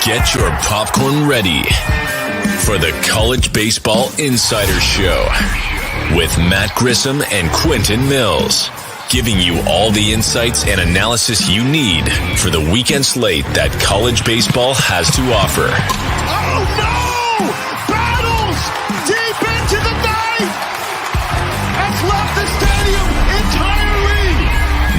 Get your popcorn ready for the College Baseball Insider Show with Matt Grissom and Quentin Mills, giving you all the insights and analysis you need for the weekend slate that college baseball has to offer. Oh no! Battles deep into the night has left the stadium entirely.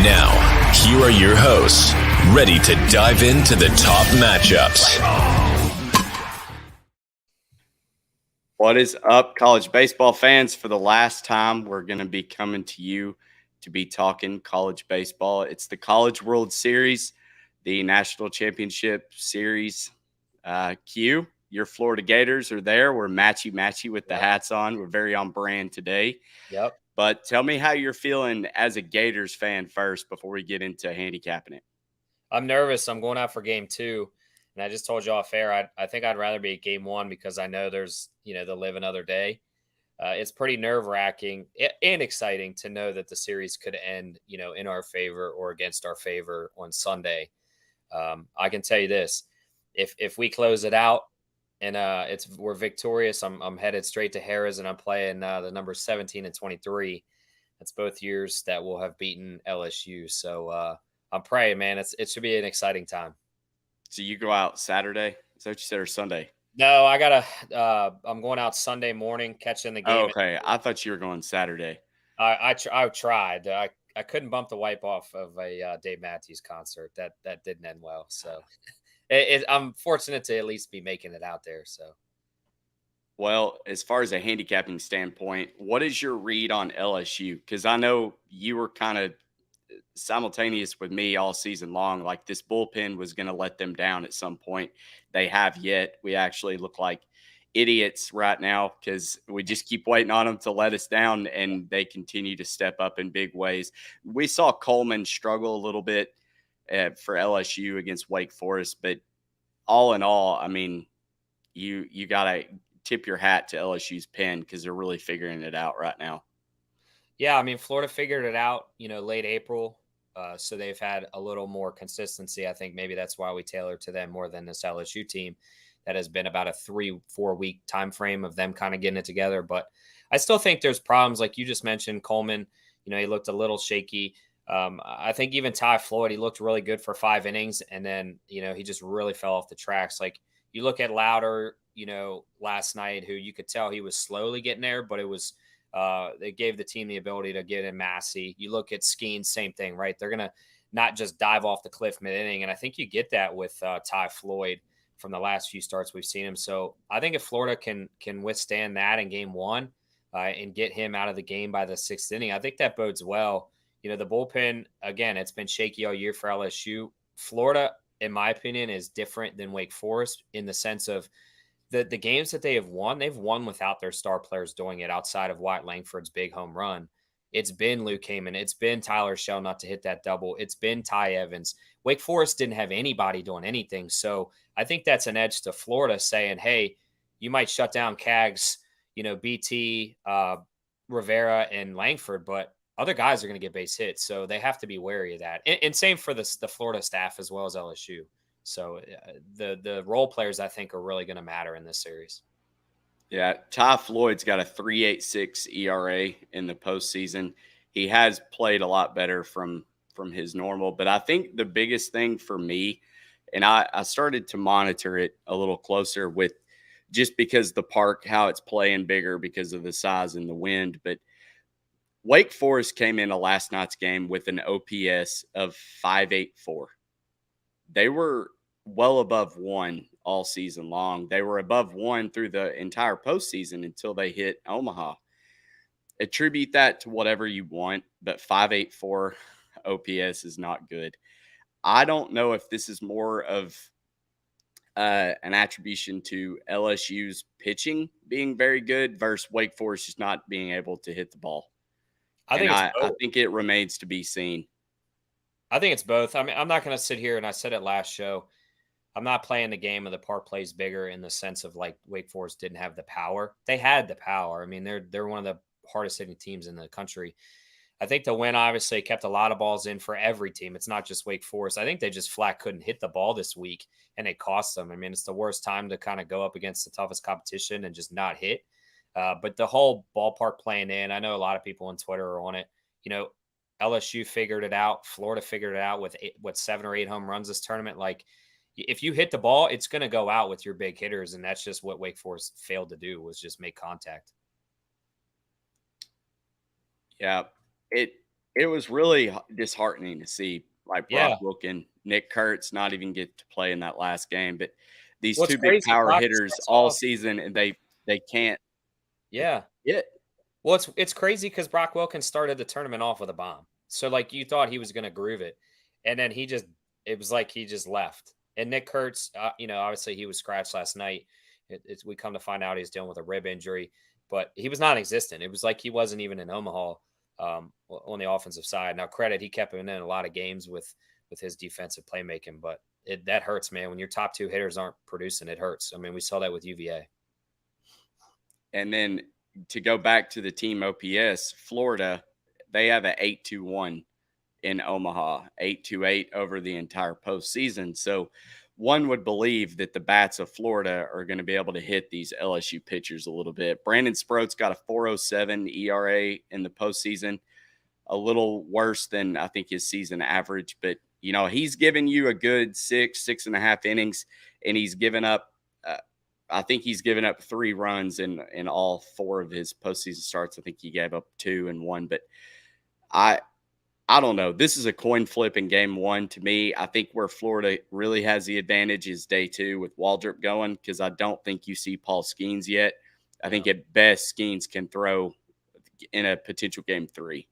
Now, here are your hosts, ready to dive into the top matchups. What is up, college baseball fans? For the last time, we're going to be coming to you to be talking college baseball. It's the College World Series, the National Championship Series. Q, your Florida Gators are there. We're matchy with the hats on. We're very on brand today. Yep. But tell me how you're feeling as a Gators fan first before we get into handicapping it. I'm nervous. I'm going out for game 2. And I just told you off air, I think I'd rather be at game 1 because I know there's, they'll live another day. It's pretty nerve-wracking and exciting to know that the series could end, in our favor or against our favor on Sunday. I can tell you this, if we close it out and we're victorious, I'm headed straight to Harrah's and I'm playing the numbers 17 and 23. That's both years that we'll have beaten LSU. So I'm praying, man. It should be an exciting time. So you go out Saturday? Is that what you said, or Sunday? No, I'm going out Sunday morning, catching the game. Oh, okay. I thought you were going Saturday. I tried. I couldn't bump the wipe off of a Dave Matthews concert. That didn't end well. So I'm fortunate to at least be making it out there. So. Well, as far as a handicapping standpoint, what is your read on LSU? Because I know you were kind of simultaneous with me all season long. Like, this bullpen was going to let them down at some point. They have yet. We actually look like idiots right now because we just keep waiting on them to let us down, and they continue to step up in big ways. We saw Coleman struggle a little bit for LSU against Wake Forest, but all in all, I mean, you got to tip your hat to LSU's pen because they're really figuring it out right now. Yeah, I mean, Florida figured it out, late April. So they've had a little more consistency. I think maybe that's why we tailor to them more than this LSU team that has been about a 3-4 week time frame of them kind of getting it together. But I still think there's problems. Like you just mentioned, Coleman, he looked a little shaky. I think even Ty Floyd, he looked really good for 5 innings. And then, he just really fell off the tracks. Like you look at Louder, last night, who you could tell he was slowly getting there, but it was, they gave the team the ability to get in Massey. You look at Skeens, same thing, right? They're going to not just dive off the cliff mid-inning. And I think you get that with Ty Floyd from the last few starts we've seen him. So I think if Florida can withstand that in game 1 and get him out of the game by the 6th inning, I think that bodes well. The bullpen, again, it's been shaky all year for LSU. Florida, in my opinion, is different than Wake Forest in the sense of the games that they've won without their star players doing it outside of Wyatt Langford's big home run. It's been Luke Heyman. It's been Tyler Shell not to hit that double. It's been Ty Evans. Wake Forest didn't have anybody doing anything. So I think that's an edge to Florida saying, hey, you might shut down Cags, BT, Rivera, and Langford, but other guys are going to get base hits. So they have to be wary of that. And same for the Florida staff as well as LSU. So the role players, I think, are really going to matter in this series. Yeah, Ty Floyd's got a 3.86 ERA in the postseason. He has played a lot better from his normal, but I think the biggest thing for me, and I started to monitor it a little closer with just because the park, how it's playing bigger because of the size and the wind, but Wake Forest came into last night's game with an OPS of 584. They were well above 1 all season long. They were above 1 through the entire postseason until they hit Omaha. Attribute that to whatever you want, but 584 OPS is not good. I don't know if this is more of an attribution to LSU's pitching being very good versus Wake Forest just not being able to hit the ball. I think it remains to be seen. I think it's both. I mean, I'm not going to sit here, and I said it last show, I'm not playing the game of the park plays bigger in the sense of like Wake Forest didn't have the power. They had the power. I mean, they're one of the hardest hitting teams in the country. I think the win obviously kept a lot of balls in for every team. It's not just Wake Forest. I think they just flat couldn't hit the ball this week, and it cost them. I mean, it's the worst time to kind of go up against the toughest competition and just not hit. But the whole ballpark playing in, I know a lot of people on Twitter are on it. LSU figured it out. Florida figured it out with 7 or 8 home runs this tournament. Like, if you hit the ball, it's going to go out with your big hitters, and that's just what Wake Forest failed to do, was just make contact. Yeah, it was really disheartening to see Brock Wilken, Nick Kurtz not even get to play in that last game. But these two big power hitters all season, and they can't. Yeah. Well, it's crazy because Brock Wilkins started the tournament off with a bomb. So, you thought he was going to groove it. And then it was like he just left. And Nick Kurtz, obviously he was scratched last night. We come to find out he's dealing with a rib injury, but he was non-existent. It was like he wasn't even in Omaha on the offensive side. Now, credit, he kept him in a lot of games with his defensive playmaking, but that hurts, man. When your top 2 hitters aren't producing, it hurts. I mean, we saw that with UVA. And then to go back to the team OPS, Florida, they have an 8-2-1 in Omaha, 8-2-8 over the entire postseason. So one would believe that the bats of Florida are going to be able to hit these LSU pitchers a little bit. Brandon Sproat's got a 4.07 ERA in the postseason, a little worse than I think his season average. But, he's given you a good 6.5 innings, and he's given up, I think he's given up 3 runs in all 4 of his postseason starts. I think he gave up 2 and 1. But I don't know. This is a coin flip in game 1 to me. I think where Florida really has the advantage is day 2 with Waldrop going, because I don't think you see Paul Skeens yet. I think at best Skeens can throw in a potential game 3.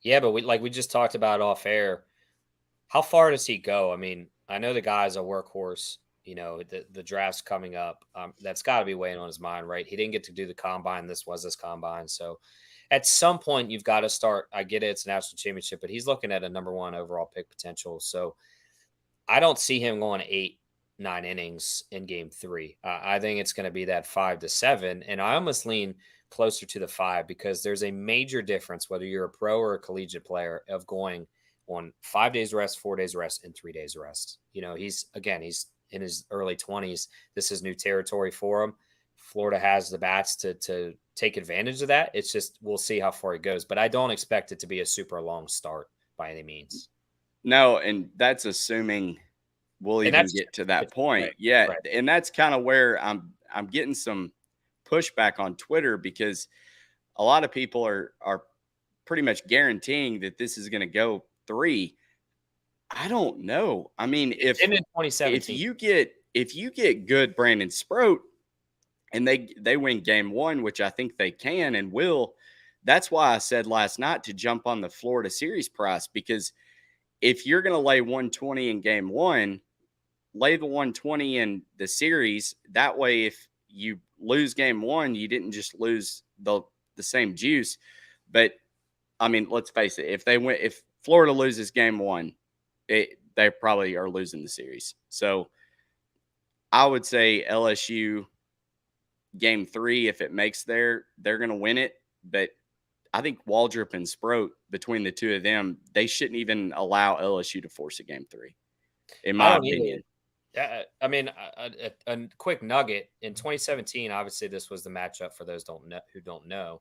Yeah, but we just talked about off air. How far does he go? I mean, I know the guy's a workhorse. The draft's coming up. That's got to be weighing on his mind, right? He didn't get to do the combine. This was his combine. So at some point, you've got to start. I get it. It's a national championship, but he's looking at a number 1 overall pick potential. So I don't see him going 8-9 innings in game 3. I think it's going to be that 5 to 7. And I almost lean closer to the 5, because there's a major difference, whether you're a pro or a collegiate player, of going on 5 days rest, 4 days rest, and 3 days rest. He's in his early 20s. This is new territory for him. Florida has the bats to take advantage of that. It's just, we'll see how far he goes, but I don't expect it to be a super long start by any means. No. And that's assuming we'll even get to that point. Right, yeah. Right. And that's kind of where I'm getting some pushback on Twitter, because a lot of people are pretty much guaranteeing that this is going to go 3. I don't know. I mean, if you get good Brandon Sproat and they win game 1, which I think they can and will, that's why I said last night to jump on the Florida series price, because if you're going to lay 120 in game 1, lay the 120 in the series. That way, if you lose game 1, you didn't just lose the same juice. But I mean, let's face it, if Florida loses game 1, they probably are losing the series. So I would say LSU game 3, if it makes they're going to win it. But I think Waldrop and Sproat, between the 2 of them, they shouldn't even allow LSU to force a game 3, in my opinion. I mean, a quick nugget. In 2017, obviously this was the matchup for those who don't know.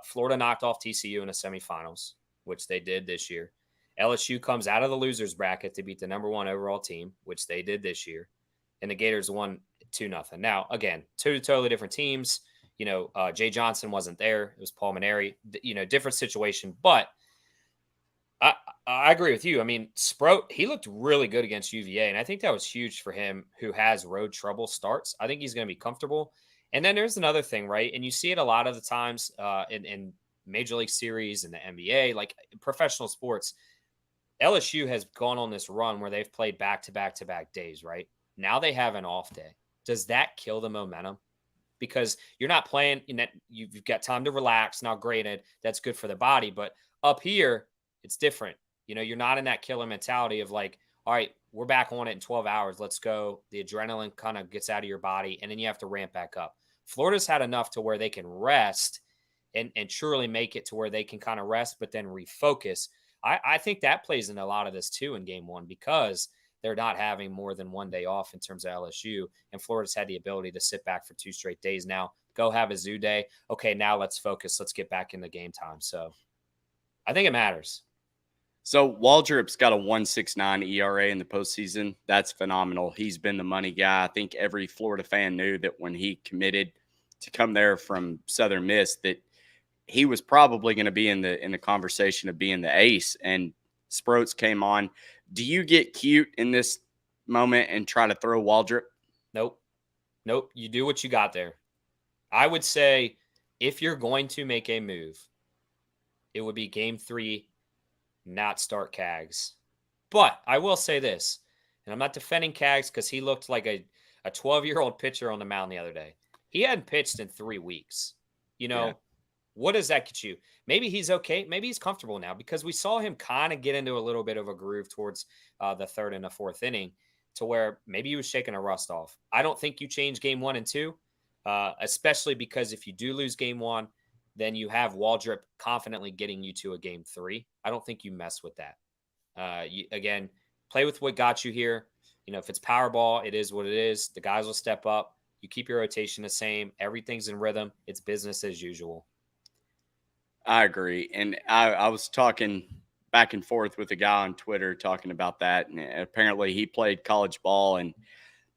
Florida knocked off TCU in the semifinals, which they did this year. LSU comes out of the losers bracket to beat the number 1 overall team, which they did this year. And the Gators won 2-0. Now, again, 2 totally different teams. Jay Johnson wasn't there. It was Paul Maneri. Different situation. But I agree with you. I mean, Sproat, he looked really good against UVA. And I think that was huge for him, who has road trouble starts. I think he's going to be comfortable. And then there's another thing, right? And you see it a lot of the times in Major League Series and the NBA, like professional sports. LSU has gone on this run where they've played back-to-back-to-back days, right? Now they have an off day. Does that kill the momentum? Because you're not playing, you've got time to relax. Now, granted, that's good for the body. But up here, it's different. You're not in that killer mentality of like, all right, we're back on it in 12 hours. Let's go. The adrenaline kind of gets out of your body, and then you have to ramp back up. Florida's had enough to where they can rest and truly make it to where they can kind of rest, but then refocus. I think that plays in a lot of this too in game one, because they're not having more than one day off in terms of LSU, and Florida's had the ability to sit back for 2 straight days now. Go have a zoo day. Okay, now let's focus. Let's get back in the game time. So I think it matters. So Waldrop's got a 1.69 ERA in the postseason. That's phenomenal. He's been the money guy. I think every Florida fan knew that when he committed to come there from Southern Miss, that he was probably going to be in the conversation of being the ace. And Sproats came on. Do you get cute in this moment and try to throw Waldrop? Nope. You do what you got there. I would say if you're going to make a move, it would be game 3, not start Cags. But I will say this, and I'm not defending Cags because he looked like a 12-year-old pitcher on the mound the other day. He hadn't pitched in 3 weeks. What does that get you? Maybe he's okay. Maybe he's comfortable now, because we saw him kind of get into a little bit of a groove towards the 3rd and the 4th inning, to where maybe he was shaking a rust off. I don't think you change game 1 and 2, especially because if you do lose game 1, then you have Waldrop confidently getting you to a game 3. I don't think you mess with that. Again, play with what got you here. If it's Powerball, it is what it is. The guys will step up. You keep your rotation the same. Everything's in rhythm. It's business as usual. I agree. And I was talking back and forth with a guy on Twitter talking about that. And apparently he played college ball, and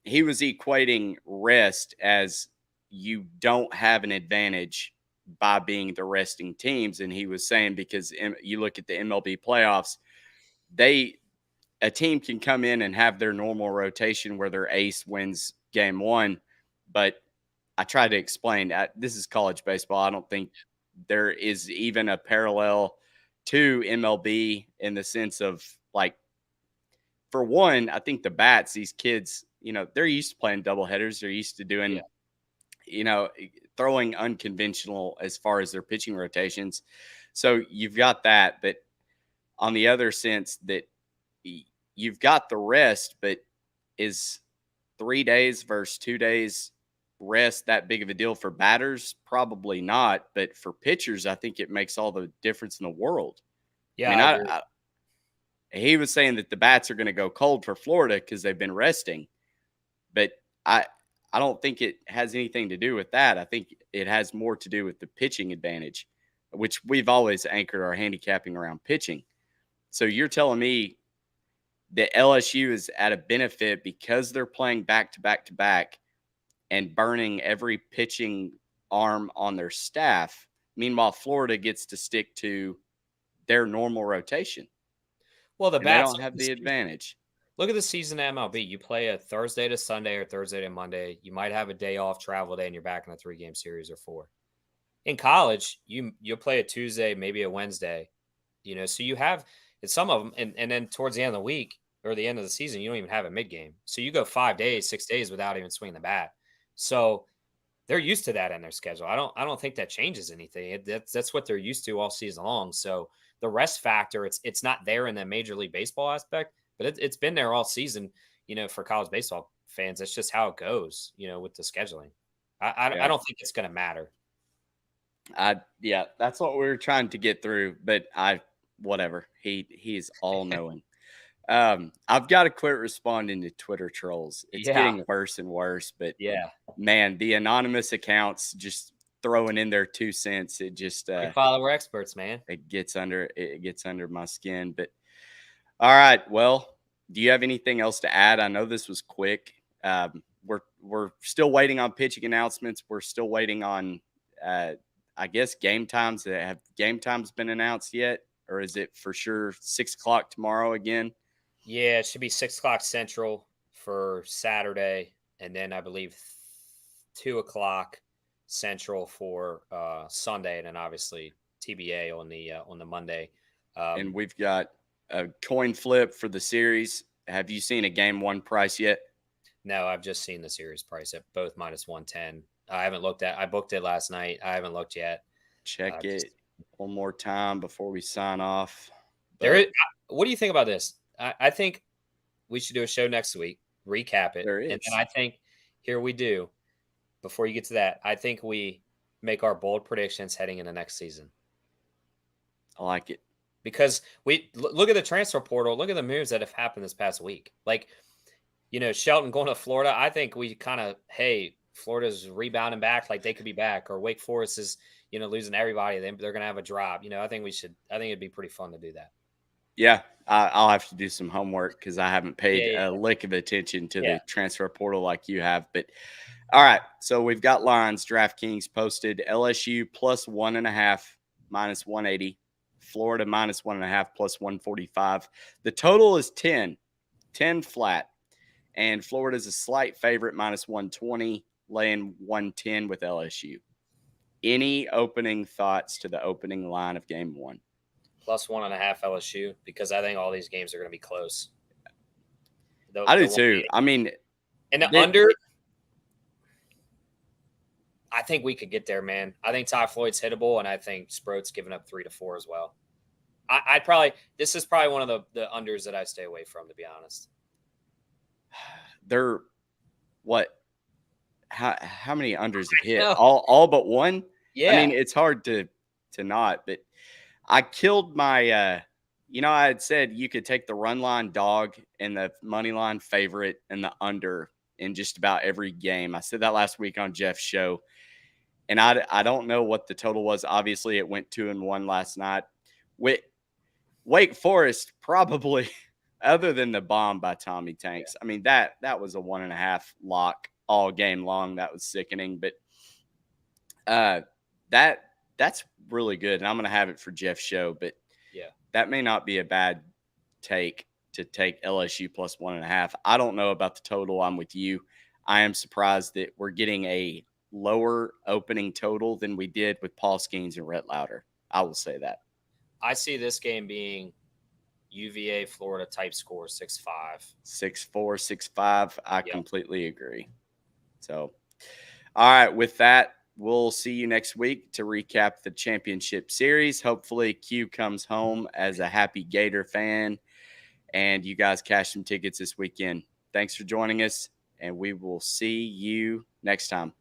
he was equating rest as you don't have an advantage by being the resting teams. And he was saying, because you look at the MLB playoffs, a team can come in and have their normal rotation where their ace wins game 1. But I tried to explain that this is college baseball. I don't think there is even a parallel to MLB in the sense of, like, for one, I think the bats, these kids, they're used to playing doubleheaders. They're used to doing, throwing unconventional as far as their pitching rotations. So you've got that. But on the other sense, that you've got the rest, but is 3 days versus 2 days rest that big of a deal for batters? Probably not. But for pitchers, I think it makes all the difference in the world. Yeah. He was saying that the bats are going to go cold for Florida because they've been resting. But I don't think it has anything to do with that. I think it has more to do with the pitching advantage, which we've always anchored our handicapping around pitching. So you're telling me that LSU is at a benefit because they're playing back to back to back and burning every pitching arm on their staff. Meanwhile, Florida gets to stick to their normal rotation. Well, they don't have the advantage. Look at the season at MLB. You play a Thursday to Sunday or Thursday to Monday. You might have a day off, travel day, and you're back in a 3-game series or 4. In college, you'll play a Tuesday, maybe a Wednesday. So you have some of them, and then towards the end of the week or the end of the season, you don't even have a mid-game. So you go 5 days, 6 days without even swinging the bat. So they're used to that in their schedule. I don't think that changes anything. That's what they're used to all season long. So the rest factor, it's not there in the Major League Baseball aspect, but it's been there all season. For college baseball fans, that's just how it goes. With the scheduling. I don't think it's going to matter. That's what we're trying to get through. But whatever. He's all knowing. I've got to quit responding to Twitter trolls. It's getting worse and worse, but man, the anonymous accounts just throwing in their 2 cents. It just, follower experts, man. It gets under my skin, but all right. Well, do you have anything else to add? I know this was quick. We're still waiting on pitching announcements. We're still waiting on, I guess, game times. Have game times been announced yet? Or is it for sure 6:00 tomorrow again? Yeah, it should be 6:00 Central for Saturday, and then I believe 2:00 Central for Sunday, and then obviously TBA on the Monday. And we've got a coin flip for the series. Have you seen a game 1 price yet? No, I've just seen the series price at both -110. I haven't looked at. I booked it last night. I haven't looked yet. Check it one more time before we sign off. What do you think about this? I think we should do a show next week, recap it. And then I think here we do, before you get to that, I think we make our bold predictions heading into next season. I like it. Because we look at the transfer portal, look at the moves that have happened this past week. Like, Shelton going to Florida, I think we kind of, hey, Florida's rebounding back, like they could be back, or Wake Forest is, losing everybody. They're going to have a drop. I think it'd be pretty fun to do that. Yeah, I'll have to do some homework because I haven't paid a lick of attention to the transfer portal like you have. But all right, so we've got lines. DraftKings posted LSU plus 1.5 minus 180, Florida minus 1.5 plus 145. The total is 10 flat, and Florida's a slight favorite minus 120, laying 110 with LSU. Any opening thoughts to the opening line of game one? Plus 1.5 LSU, because I think all these games are going to be close. I do too. I mean, and the under, I think we could get there, man. I think Ty Floyd's hittable, and I think Sproat's giving up 3 to 4 as well. This is probably one of the unders that I stay away from, to be honest. They're what? How many unders have hit? All but one? Yeah. I mean, it's hard to not, but I killed my I had said you could take the run line dog and the money line favorite and the under in just about every game. I said that last week on Jeff's show. And I don't know what the total was. Obviously, it went 2-1 last night. Wake Forest probably, other than the bomb by Tommy Tanks. I mean, that was a 1.5 lock all game long. That was sickening. But that's really good. And I'm going to have it for Jeff's show. But that may not be a bad take to take LSU plus 1.5. I don't know about the total. I'm with you. I am surprised that we're getting a lower opening total than we did with Paul Skeens and Rhett Lauder. I will say that. I see this game being UVA, Florida type score, 6-5. 6-4, 6-5. I completely agree. So, all right, with that, we'll see you next week to recap the championship series. Hopefully Q comes home as a happy Gator fan and you guys cash some tickets this weekend. Thanks for joining us, and we will see you next time.